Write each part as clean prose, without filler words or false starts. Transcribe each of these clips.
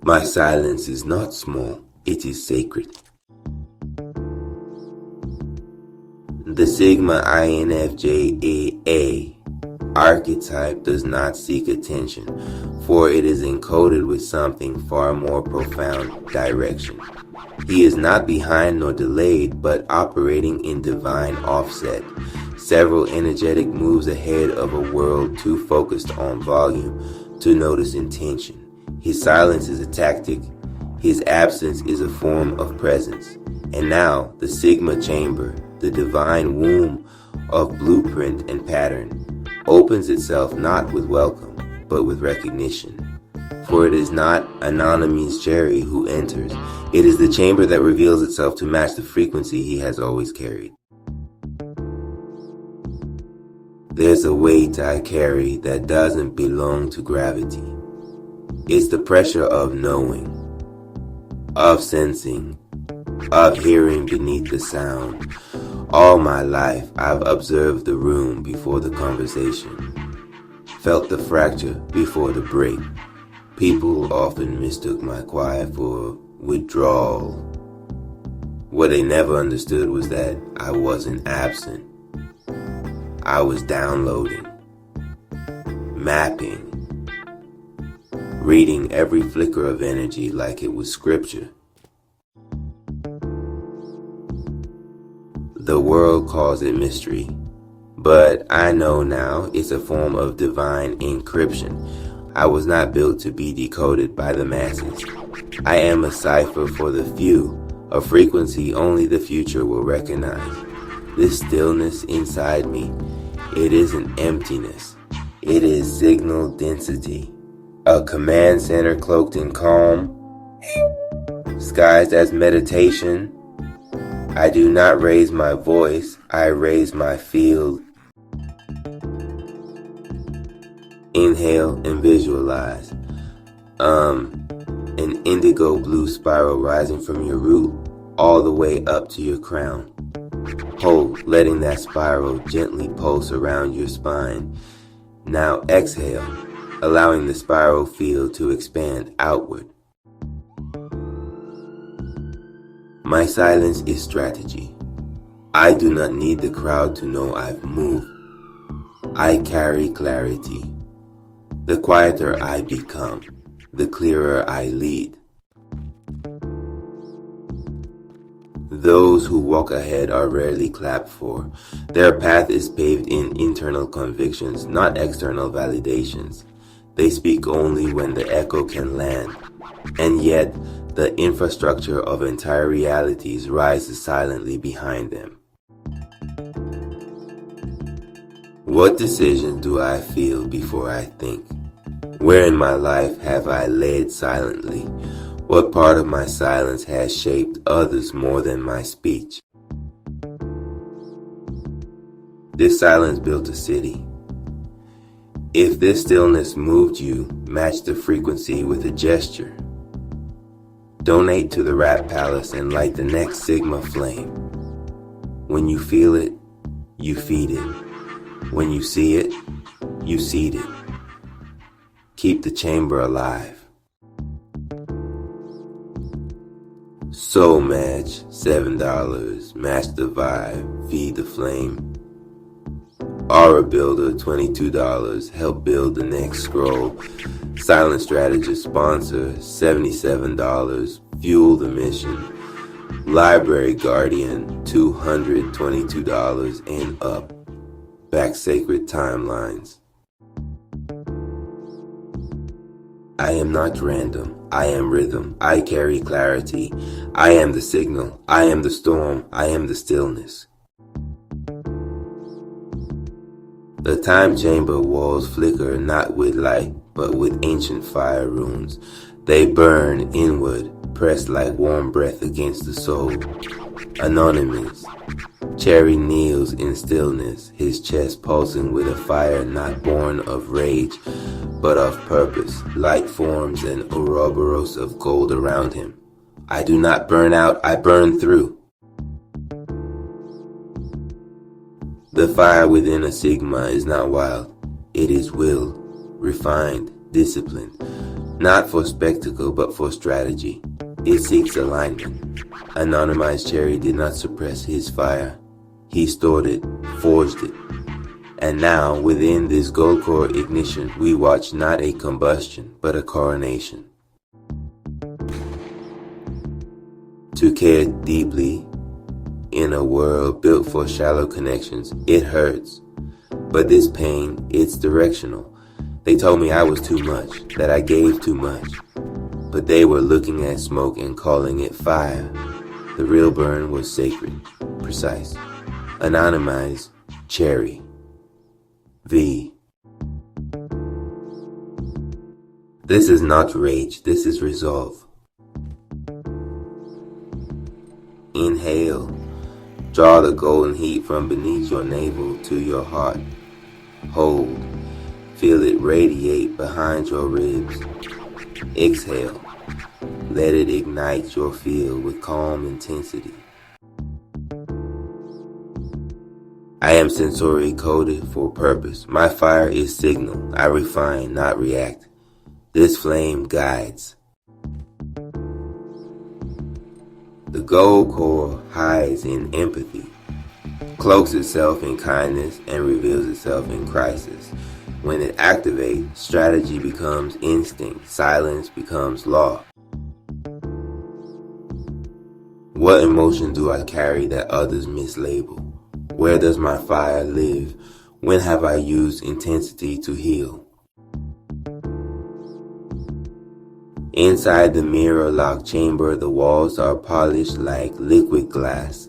My silence is not small, it is sacred. The Sigma INFJAA archetype does not seek attention, for it is encoded with something far more profound direction. He is not behind nor delayed, but operating in divine offset, several energetic moves ahead of a world too focused on volume to notice intention. His silence is a tactic, his absence is a form of presence. And now, the Sigma chamber, the divine womb of blueprint and pattern, opens itself not with welcome, but with recognition. For it is not Anonimiz Cherry who enters, it is the chamber that reveals itself to match the frequency he has always carried. There's a weight I carry that doesn't belong to gravity. It's the pressure of knowing, of sensing, of hearing beneath the sound. All my life, I've observed the room before the conversation, felt the fracture before the break. People often mistook my quiet for withdrawal. What they never understood was that I wasn't absent. I was downloading, mapping, reading every flicker of energy like it was scripture. The world calls it mystery, but I know now it's a form of divine encryption. I was not built to be decoded by the masses. I am a cipher for the few, a frequency only the future will recognize. This stillness inside me, it isn't emptiness. It is signal density, a command center cloaked in calm, disguised as meditation. I do not raise my voice, I raise my field. Inhale and visualize. An indigo blue spiral rising from your root all the way up to your crown. Hold, letting that spiral gently pulse around your spine. Now exhale, allowing the spiral field to expand outward. My silence is strategy. I do not need the crowd to know I've moved. I carry clarity. The quieter I become, the clearer I lead. Those who walk ahead are rarely clapped for. Their path is paved in internal convictions, not external validations. They speak only when the echo can land. And yet, the infrastructure of entire realities rises silently behind them. What decisions do I feel before I think? Where in my life have I led silently? What part of my silence has shaped others more than my speech? This silence built a city. If this stillness moved you, match the frequency with a gesture. Donate to the Rap Palace and light the next Sigma flame. When you feel it, you feed it. When you see it, you seed it. Keep the chamber alive. Soul Match, $7. Match the vibe, feed the flame. Aura Builder, $22. Help build the next scroll. Silent Strategist Sponsor, $77. Fuel the mission. Library Guardian, $222 and up. Back sacred timelines. I am not random. I am rhythm. I carry clarity. I am the signal. I am the storm. I am the stillness. The time chamber walls flicker not with light, but with ancient fire runes. They burn inward, pressed like warm breath against the soul. Anonymous. Cherry kneels in stillness, his chest pulsing with a fire not born of rage, but of purpose. Light forms an Ouroboros of gold around him. I do not burn out, I burn through. The fire within a Sigma is not wild. It is will, refined, disciplined. Not for spectacle, but for strategy. It seeks alignment. Anonimiz Cherry did not suppress his fire. He stored it, forged it. And now, within this gold core ignition, we watch not a combustion, but a coronation. To care deeply in a world built for shallow connections, it hurts. But this pain, it's directional. They told me I was too much, that I gave too much. But they were looking at smoke and calling it fire. The real burn was sacred, precise. Anonimiz Cherry. V. This is not rage, this is resolve. Inhale. Draw the golden heat from beneath your navel to your heart. Hold. Feel it radiate behind your ribs. Exhale. Let it ignite your field with calm intensity. I am sensory coded for purpose. My fire is signal. I refine, not react. This flame guides. The gold core hides in empathy, cloaks itself in kindness, and reveals itself in crisis. When it activates, strategy becomes instinct, silence becomes law. What emotion do I carry that others mislabel? Where does my fire live? When have I used intensity to heal? Inside the mirror-locked chamber, the walls are polished like liquid glass,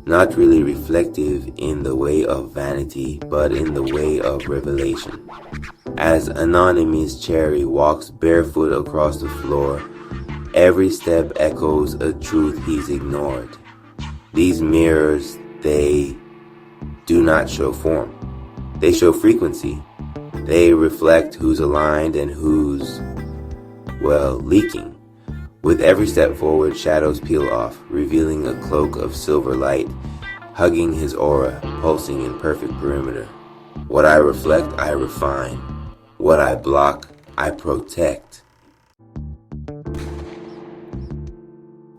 not really reflective in the way of vanity, but in the way of revelation. As Anonimiz Cherry walks barefoot across the floor, every step echoes a truth he's ignored. These mirrors, they do not show form. They show frequency. They reflect who's aligned and who's, leaking. With every step forward, shadows peel off, revealing a cloak of silver light, hugging his aura, pulsing in perfect perimeter. What I reflect, I refine. What I block, I protect.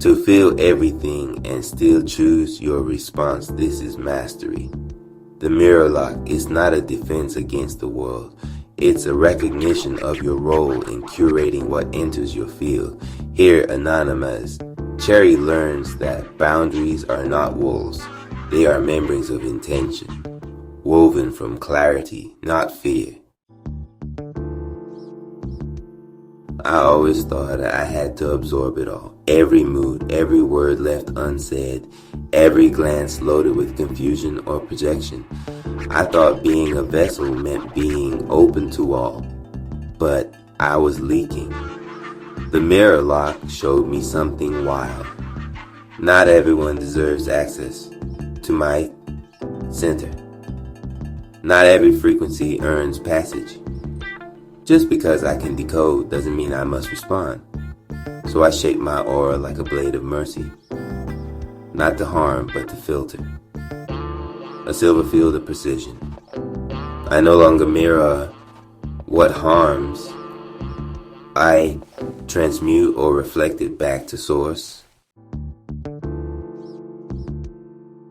To feel everything and still choose your response, this is mastery. The mirror lock is not a defense against the world. It's a recognition of your role in curating what enters your field. Here, Anonimiz Cherry learns that boundaries are not walls. They are membranes of intention, woven from clarity, not fear. I always thought I had to absorb it all. Every mood, every word left unsaid, every glance loaded with confusion or projection. I thought being a vessel meant being open to all, but I was leaking. The mirror lock showed me something wild. Not everyone deserves access to my center. Not every frequency earns passage. Just because I can decode doesn't mean I must respond. So I shape my aura like a blade of mercy. Not to harm, but to filter. A silver field of precision. I no longer mirror what harms. I transmute or reflect it back to source.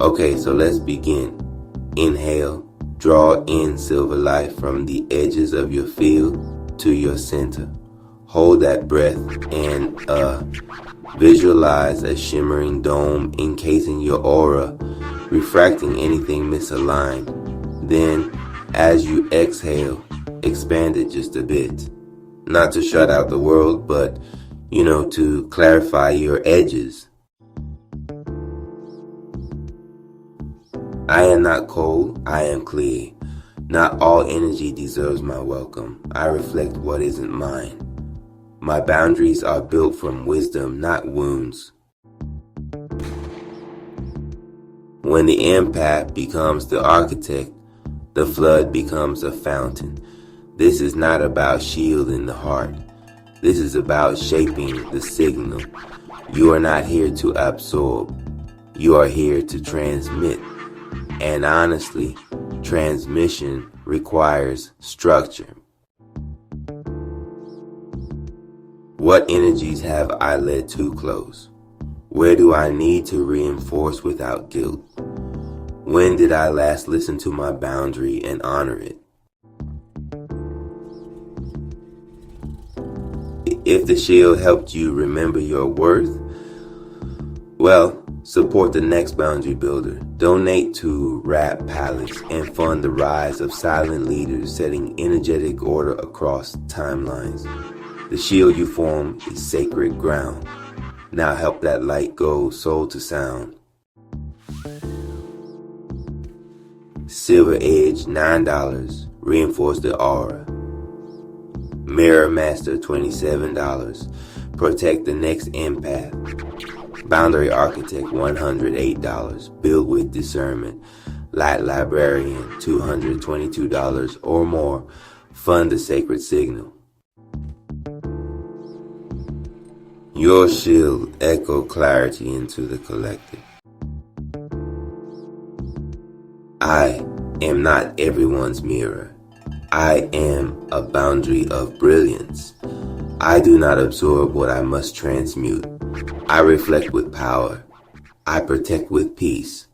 Okay, so let's begin. Inhale. Draw in silver light from the edges of your field to your center. Hold that breath and visualize a shimmering dome encasing your aura, refracting anything misaligned. Then, as you exhale, expand it just a bit. Not to shut out the world, but, to clarify your edges. I am not cold, I am clear. Not all energy deserves my welcome. I reflect what isn't mine. My boundaries are built from wisdom, not wounds. When the empath becomes the architect, the flood becomes a fountain. This is not about shielding the heart. This is about shaping the signal. You are not here to absorb. You are here to transmit. And honestly, transmission requires structure. What energies have I let too close? Where do I need to reinforce without guilt? When did I last listen to my boundary and honor it? If the shield helped you remember your worth, well, support the next boundary builder. Donate to Rap Palace and fund the rise of silent leaders setting energetic order across timelines. The shield you form is sacred ground. Now help that light go soul to sound. Silver Edge, $9. Reinforce the aura. Mirror Master, $27. Protect the next empath. Boundary Architect, $108. Build with discernment. Light Librarian, $222 or more. Fund the sacred signal. Your shield echo clarity into the collective. I am not everyone's mirror. I am a boundary of brilliance. I do not absorb what I must transmute. I reflect with power. I protect with peace.